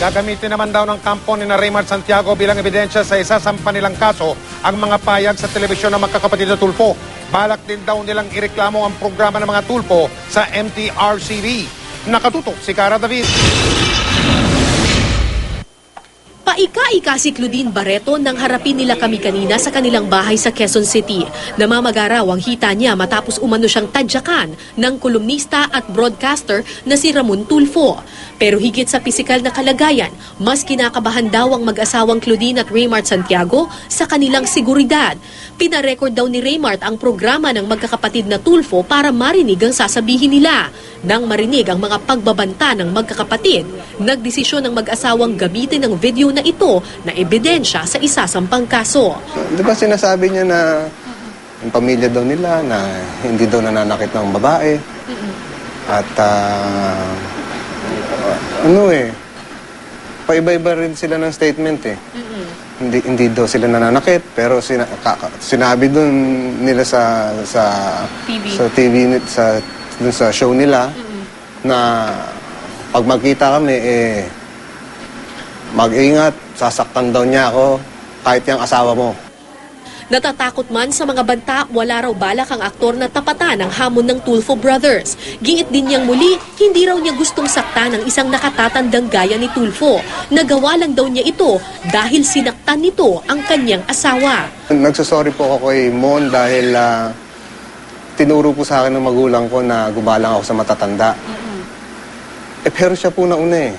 Gagamitin naman daw ng kampo ni Raymar Santiago bilang ebidensya sa isasampa nilang kaso ang mga payag sa telebisyon ng magkakapatid na Tulfo. Balak din daw nilang ireklamo ang programa ng mga Tulfo sa MTRCB. Nakatutok si Cara David. Paika-ika si Claudine Barreto nang harapin nila kami kanina sa kanilang bahay sa Quezon City. Namamagaraw ang hita niya matapos umano siyang tadyakan ng kolumnista at broadcaster na si Ramon Tulfo. Pero higit sa pisikal na kalagayan, mas kinakabahan daw ang mag-asawang Claudine at Raymart Santiago sa kanilang seguridad. Pinarecord daw ni Raymart ang programa ng magkakapatid na Tulfo para marinig ang sasabihin nila. Nang marinig ang mga pagbabanta ng magkakapatid, nagdesisyon ng mag-asawang gamitin ang video na ito na ebidensya sa isasampang kaso. Di ba sinasabi niya na yung pamilya daw nila na hindi daw nananakit ng babae? At paiba-iba rin sila ng statement eh. Hindi daw sila nananakit, pero sinabi doon nila sa TV, dun sa show nila na pag magkita kami mag-ingat, sasaktan daw niya ako kahit yung asawa mo. Natatakot man sa mga banta, wala raw balak ang aktor na tapatan ang hamon ng Tulfo Brothers. Giit din niyang muli, hindi raw niya gustong saktan ng isang nakatatandang gaya ni Tulfo. Nagawa lang daw niya ito dahil sinaktan nito ang kanyang asawa. Nagsasorry po ako kay Mon dahil tinuro po sa akin ng magulang ko na gumalang ako sa matatanda. Pero siya po nauna eh.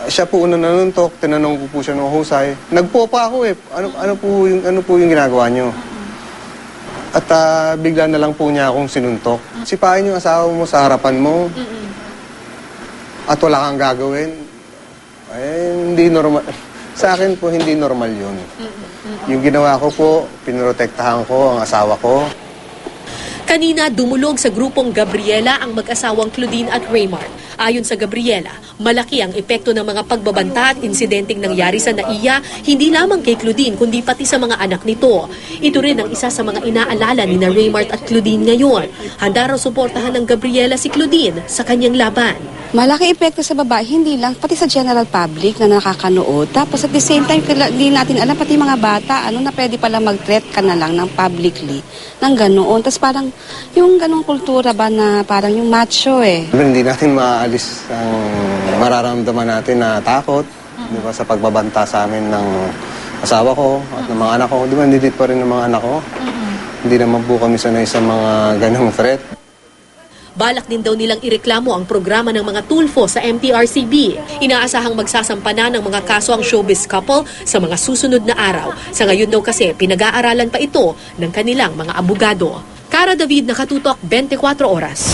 Siya po una nanuntok, tinanong ko po siya ng husay. Nagpo pa ako eh. Ano po yung ginagawa niyo? At bigla na lang po niya akong sinuntok. Sipain yung asawa mo sa harapan mo. At wala kang gagawin. Hindi normal. Sa akin po, hindi normal yun. Yung ginawa ko po, pinrotektahan ko ang asawa ko. Kanina dumulog sa grupong Gabriela ang mag-asawang Claudine at Raymart. Ayon sa Gabriela, malaki ang epekto ng mga pagbabanta at insidenteng nangyari sa NAIA, hindi lamang kay Claudine kundi pati sa mga anak nito. Ito rin ang isa sa mga inaalala ni Raymart at Claudine ngayon. Handa raw suportahan ng Gabriela si Claudine sa kanyang laban. Malaki epekto sa babae, hindi lang, pati sa general public na nakakanood. Tapos at the same time, hindi natin alam, pati mga bata, na pwede pala mag-threat ka na lang ng publicly, ng ganoon. Tapos parang, yung ganoong kultura ba na parang yung macho eh. Hindi natin maalis ang mararamdaman natin na takot, di ba, sa pagbabanta sa amin ng asawa ko at ng mga anak ko. Di ba, nandito pa rin ng mga anak ko. Hindi naman po kami sanay sa mga ganong threat. Balak din daw nilang ireklamo ang programa ng mga Tulfo sa MTRCB. Inaasahang magsasampa na ng mga kaso ang showbiz couple sa mga susunod na araw. Sa ngayon daw kasi, pinag-aaralan pa ito ng kanilang mga abogado. Cara David, Nakatutok, 24 Oras.